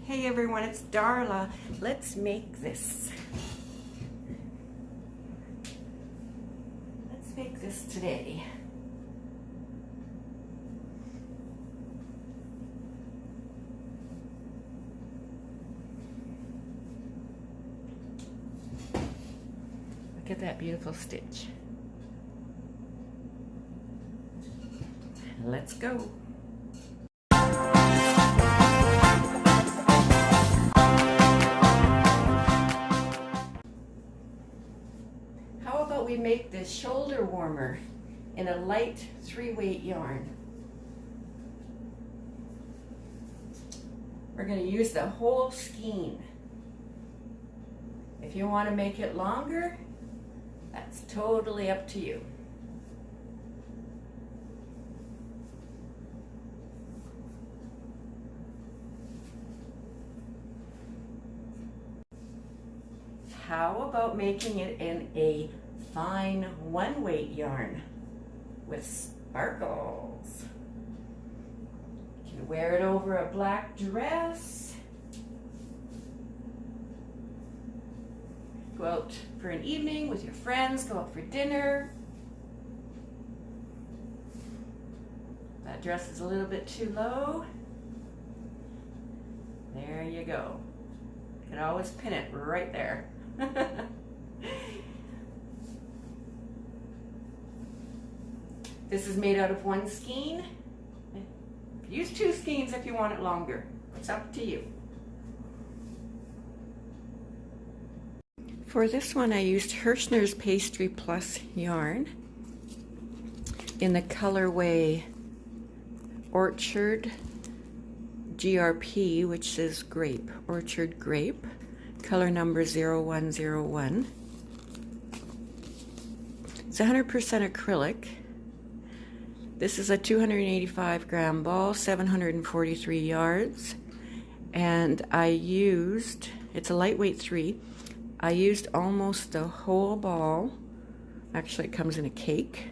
Hey everyone, it's Darla. Let's make this. Let's make this today. Look at that beautiful stitch. Let's go. How about we make this shoulder warmer in a light 3-weight yarn? We're going to use the whole skein. If you want to make it longer, that's totally up to you. How about making it in a fine 1-weight yarn with sparkles? You can wear it over a black dress. Go out for an evening with your friends, go out for dinner. That dress is a little bit too low. There you go. You can always pin it right there. This is made out of 1 skein. Use 2 skeins if you want it longer. It's up to you. For this one I used Hirschner's Pastry Plus yarn in the colorway Orchard GRP, which is grape, Orchard Grape, color number 0101. It's 100% acrylic. This is a 285 gram ball, 743 yards, and I used, it's a lightweight 3, I used almost the whole ball. Actually, it comes in a cake.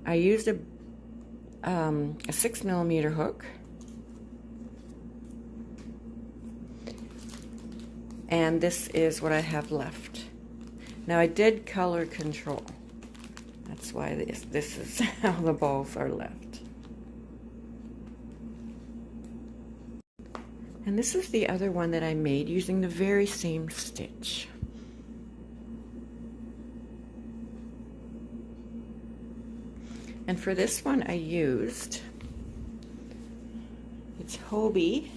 I used a 6mm hook, and this is what I have left. Now I did color control. That's why this is how the balls are left. And this is the other one that I made using the very same stitch. And for this one I used, it's Hobbii,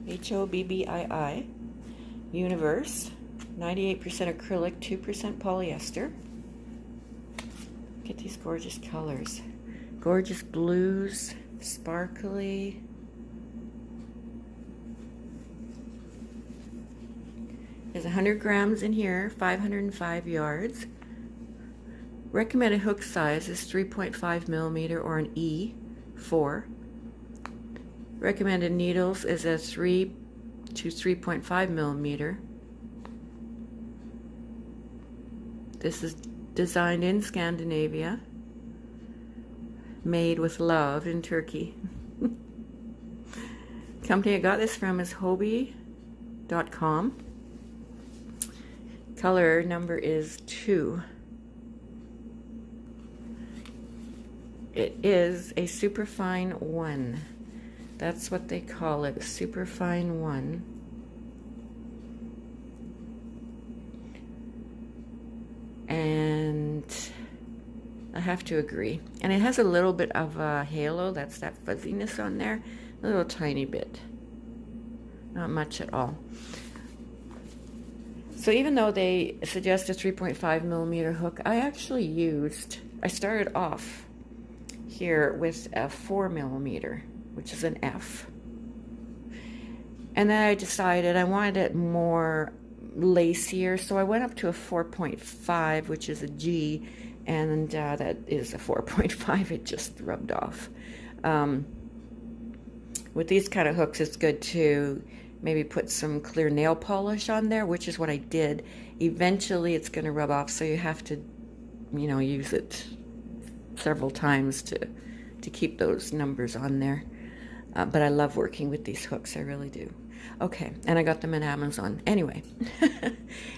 H-O-B-B-I-I, Universe, 98% acrylic, 2% polyester. Look at these gorgeous colors. Gorgeous blues, sparkly. There's 100 grams in here, 505 yards. Recommended hook size is 3.5mm or an E4. Recommended needles is a 3 to 3.5mm. This is designed in Scandinavia, made with love in Turkey. Company I got this from is Hobbii.com. Color number is 2. It is a superfine 1. That's what they call it, a superfine 1. And I have to agree. And it has a little bit of a halo, that's that fuzziness on there. A little tiny bit. Not much at all. So even though they suggest a 3.5mm hook, I started off here with a 4mm, which is an F. And then I decided I wanted it more lacier, so I went up to a 4.5, which is a G, and that is a 4.5. It just rubbed off. With these kind of hooks, it's good to maybe put some clear nail polish on there, which is what I did. Eventually it's going to rub off, so you have to, use it several times to keep those numbers on there. But I love working with these hooks, I really do. Okay, and I got them in Amazon. Anyway,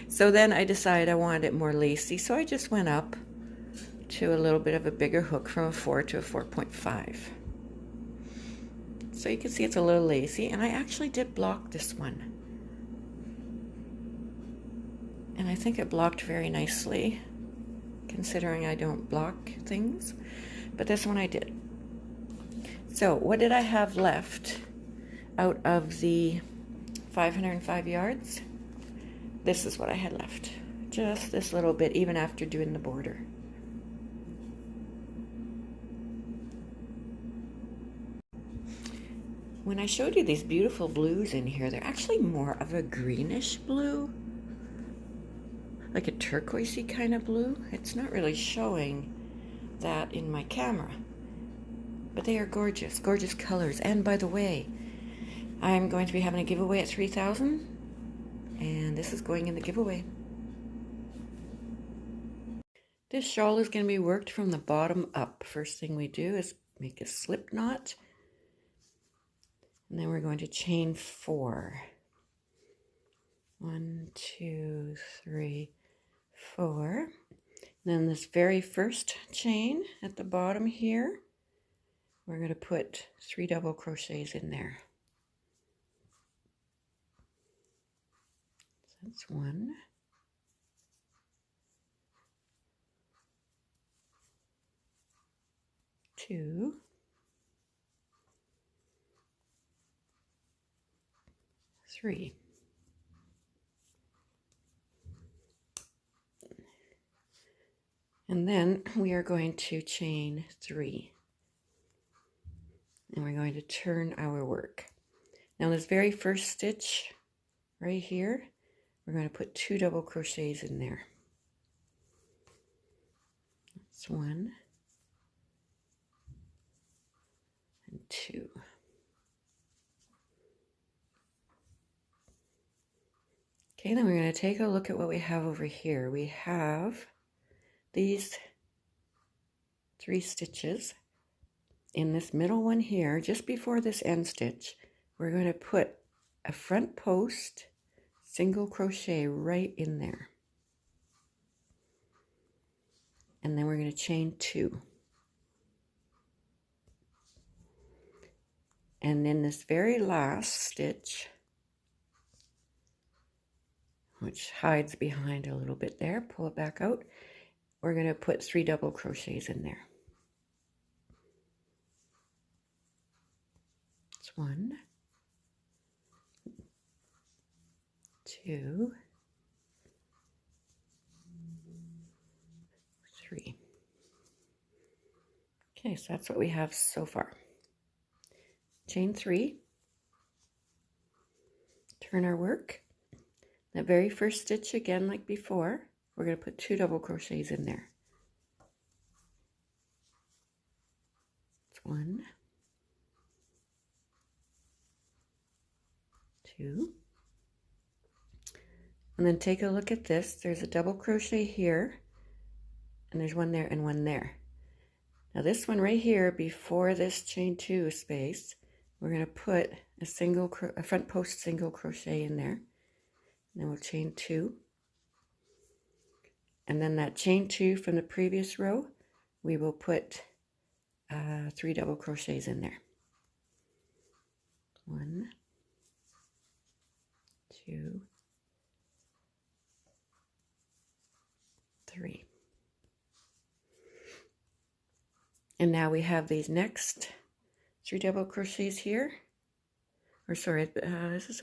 so then I decided I wanted it more lacy, so I just went up to a little bit of a bigger hook from a 4 to a 4.5. So you can see it's a little lacy, and I actually did block this one. And I think it blocked very nicely, considering I don't block things, but this one I did. So what did I have left out of the 505 yards? This is what I had left. Just this little bit, even after doing the border. When I showed you these beautiful blues in here, they're actually more of a greenish blue, like a turquoisey kind of blue. It's not really showing that in my camera, but they are gorgeous, gorgeous colors. And by the way, I'm going to be having a giveaway at 3,000, and this is going in the giveaway. This shawl is going to be worked from the bottom up. First thing we do is make a slip knot, and then we're going to chain 4. 1, 2, 3, 4. And then this very first chain at the bottom here, we're going to put 3 double crochets in there. So that's 1. 2. 3. And then we are going to chain 3. And we're going to turn our work. Now this very first stitch right here, we're going to put 2 double crochets in there. That's 1 and 2. Okay, then we're going to take a look at what we have over here. We have these 3 stitches. In this middle one here, just before this end stitch, we're going to put a front post single crochet right in there. And then we're going to chain 2. And in this very last stitch, which hides behind a little bit there, pull it back out, we're going to put 3 double crochets in there. It's 1, 2, 3. Okay, so that's what we have so far. Chain 3, turn our work. That very first stitch, again like before, we're going to put 2 double crochets in there. It's 1, 2, and then take a look at this. There's a double crochet here, and there's one there and one there. Now this one right here, before this chain 2 space, we're going to put a front post single crochet in there. And then we'll chain 2. And then that chain 2 from the previous row, we will put 3 double crochets in there. 1, 2, 3. And now we have these next 3 double crochets here. Or sorry, this is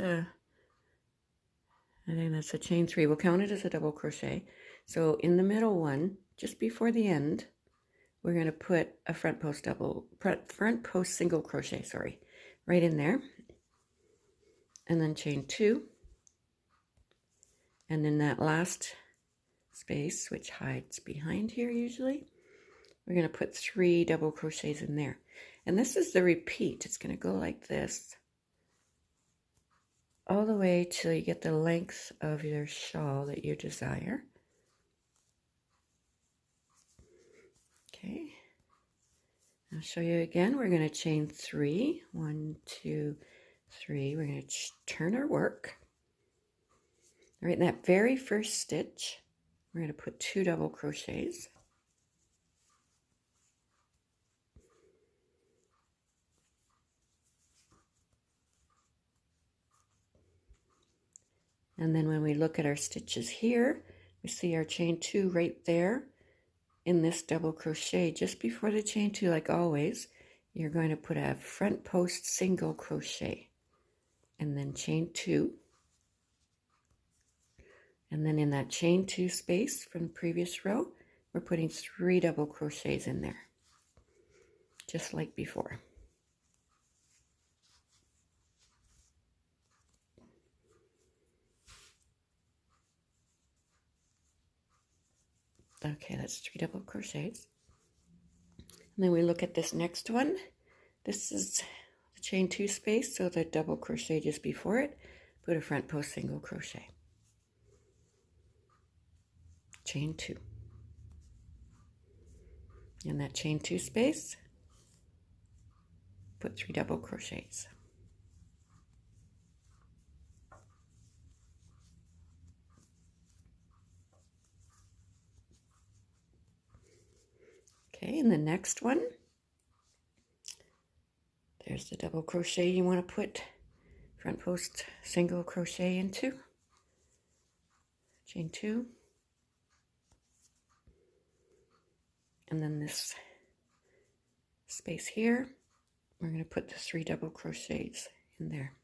I think that's a chain 3. We'll count it as a double crochet. So in the middle one, just before the end, we're going to put a front post single crochet, sorry, right in there. And then chain 2. And in that last space, which hides behind here usually, we're going to put 3 double crochets in there. And this is the repeat. It's going to go like this all the way till you get the length of your shawl that you desire. Okay, I'll show you again. We're going to chain 3, 1, 2, 3. We're going to turn our work. Right in that very first stitch, we're going to put 2 double crochets. And then when we look at our stitches here, we see our chain 2 right there in this double crochet. Just before the chain 2, like always, you're going to put a front post single crochet and then chain 2. And then in that chain 2 space from the previous row, we're putting 3 double crochets in there, just like before. Okay, that's 3 double crochets. And then we look at this next one. This is the chain 2 space, so the double crochet just before it, put a front post single crochet. Chain 2. In that chain 2 space, put 3 double crochets. Okay, and the next one, there's the double crochet you want to put front post single crochet into. Chain 2. And then this space here, we're going to put the 3 double crochets in there.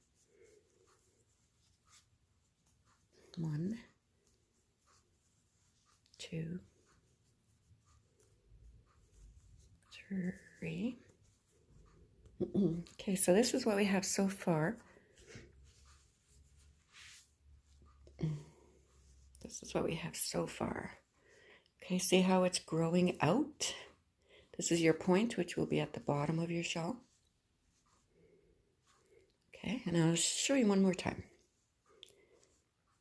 1, 2, 3. Okay, so this is what we have so far. This is what we have so far. Okay, see how it's growing out? This is your point, which will be at the bottom of your shawl. Okay, and I'll show you one more time.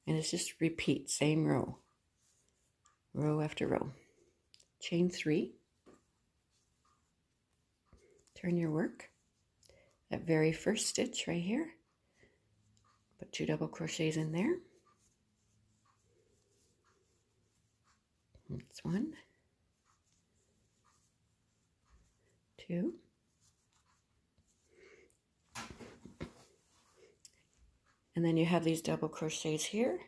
And it's just repeat, same row. Row after row. Chain 3. Turn your work. That very first stitch right here. Put 2 double crochets in there. That's 1, 2, and then you have these double crochets here.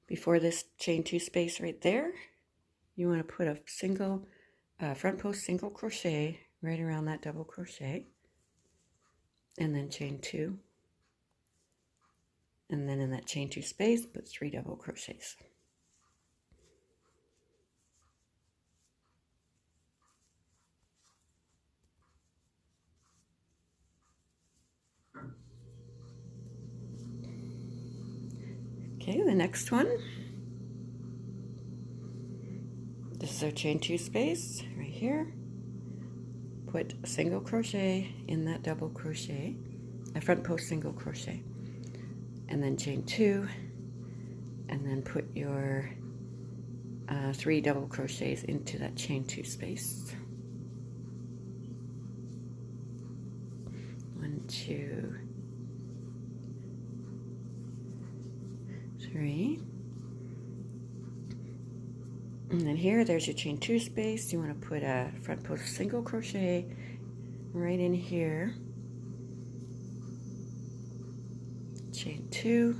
Before this chain 2 space right there, you want to put a single front post single crochet right around that double crochet, and then chain 2, and then in that chain 2 space, put 3 double crochets. Okay, the next one, this is our chain 2 space right here. Put a single crochet in that double crochet, a front post single crochet, and then chain 2, and then put your 3 double crochets into that chain 2 space. 1, 2, 3. And then here, there's your chain 2 space. You want to put a front post single crochet right in here. Chain 2.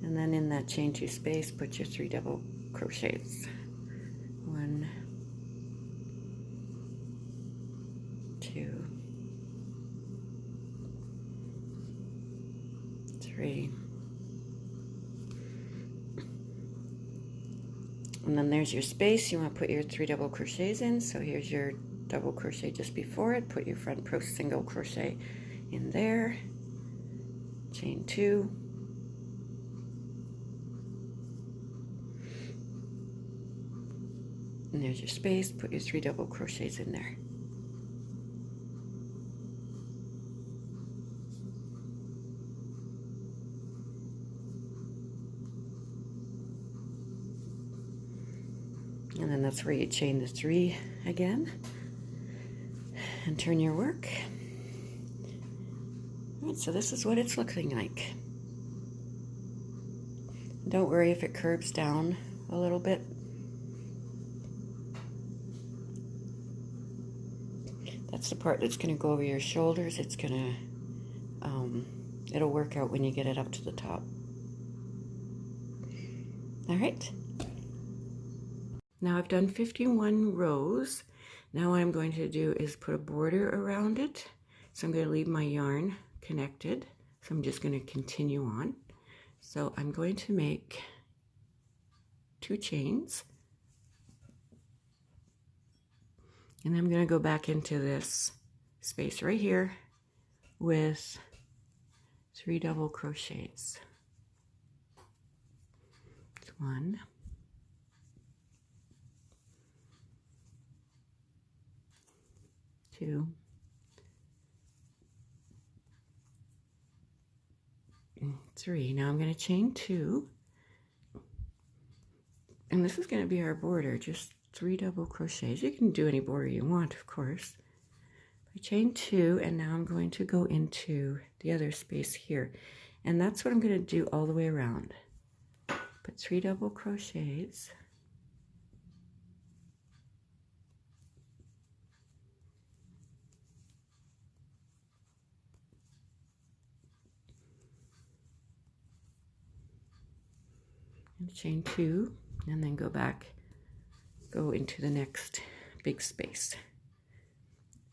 And then in that chain 2 space, put your 3 double crochets. 1, 2, 3. And then there's your space. You want to put your 3 double crochets in. So here's your double crochet just before it. Put your front post single crochet in there. Chain 2. And there's your space. Put your 3 double crochets in there. And then that's where you chain the 3 again and turn your work. Right, so this is what it's looking like. Don't worry if it curves down a little bit. That's the part that's going to go over your shoulders. It's going to, it'll work out when you get it up to the top. All right. Now I've done 51 rows. Now what I'm going to do is put a border around it. So I'm going to leave my yarn connected. So I'm just going to continue on. So I'm going to make 2 chains. And I'm going to go back into this space right here with 3 double crochets. 1, 2, and 3. Now I'm going to chain 2, and this is going to be our border, just 3 double crochets. You can do any border you want, of course. I chain 2, and now I'm going to go into the other space here, and that's what I'm going to do all the way around. Put 3 double crochets, and chain 2, and then go back, go into the next big space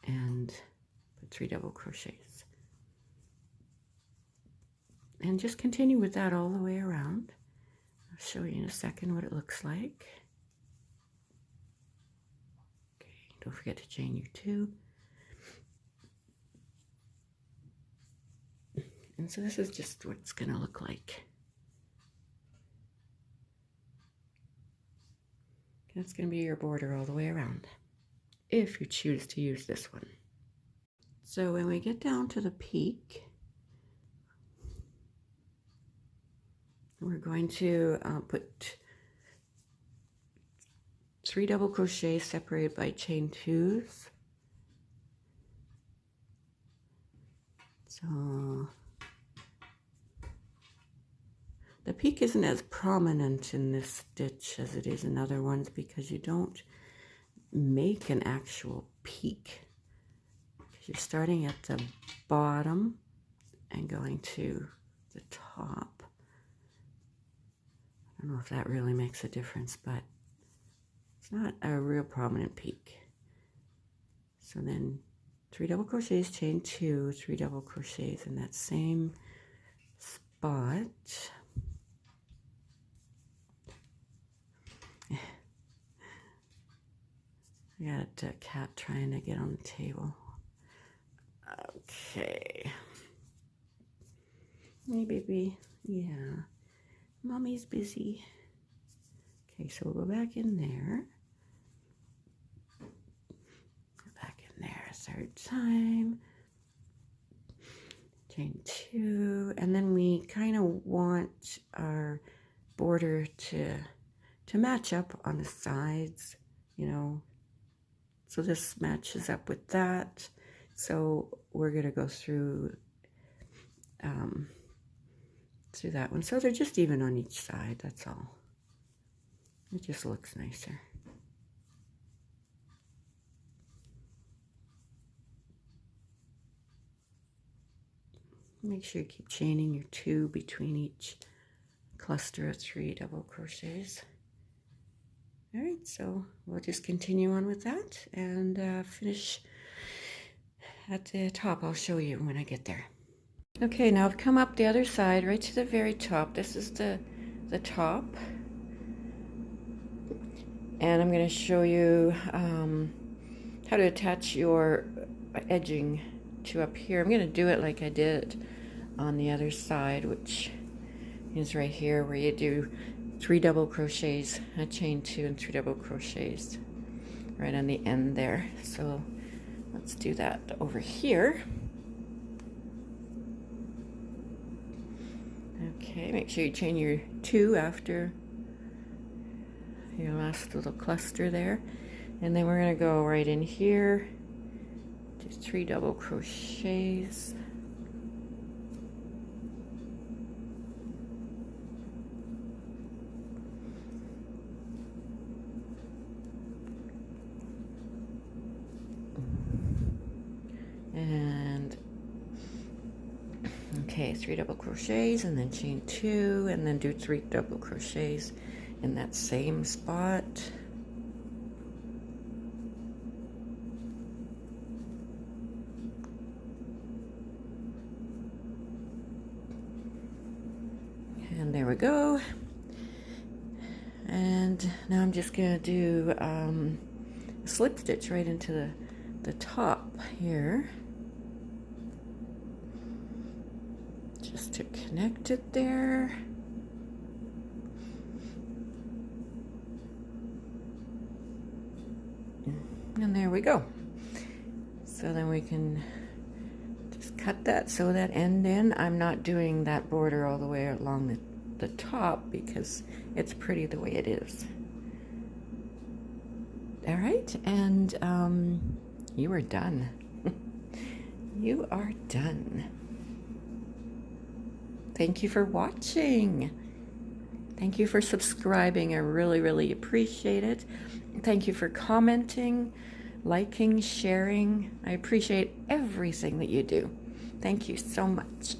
and put 3 double crochets, and just continue with that all the way around. I'll show you in a second what it looks like. Okay, don't forget to chain your 2. And so this is just what it's going to look like. That's going to be your border all the way around, if you choose to use this one. So when we get down to the peak, we're going to put 3 double crochets separated by chain 2s. So the peak isn't as prominent in this stitch as it is in other ones because you don't make an actual peak. Because you're starting at the bottom and going to the top. I don't know if that really makes a difference, but it's not a real prominent peak. So then 3 double crochets, chain 2, 3 double crochets in that same spot. I got a cat trying to get on the table. Okay. Hey, baby. Yeah. Mommy's busy. Okay, so we'll go back in there. Go back in there a 3rd time. Chain 2. And then we kind of want our border to match up on the sides, you know. So this matches up with that. So we're going to go through that one. So they're just even on each side, that's all. It just looks nicer. Make sure you keep chaining your 2 between each cluster of 3 double crochets. All right, so we'll just continue on with that and finish at the top. I'll show you when I get there. Okay, now I've come up the other side, right to the very top. This is the top. And I'm going to show you how to attach your edging to up here. I'm going to do it like I did on the other side, which is right here, where you do 3 double crochets, a chain 2 and 3 double crochets right on the end there. So let's do that over here. Okay, make sure you chain your 2 after your last little cluster there, and then we're going to go right in here, do 3 double crochets, Okay, 3 double crochets and then chain 2 and then do 3 double crochets in that same spot. And there we go. And now I'm just going to do a slip stitch right into the top here. Just to connect it there. And there we go. So then we can just cut that, sew that end in. I'm not doing that border all the way along the top because it's pretty the way it is. All right, and you are done. You are done. Thank you for watching. Thank you for subscribing. I really, really appreciate it. Thank you for commenting, liking, sharing. I appreciate everything that you do. Thank you so much.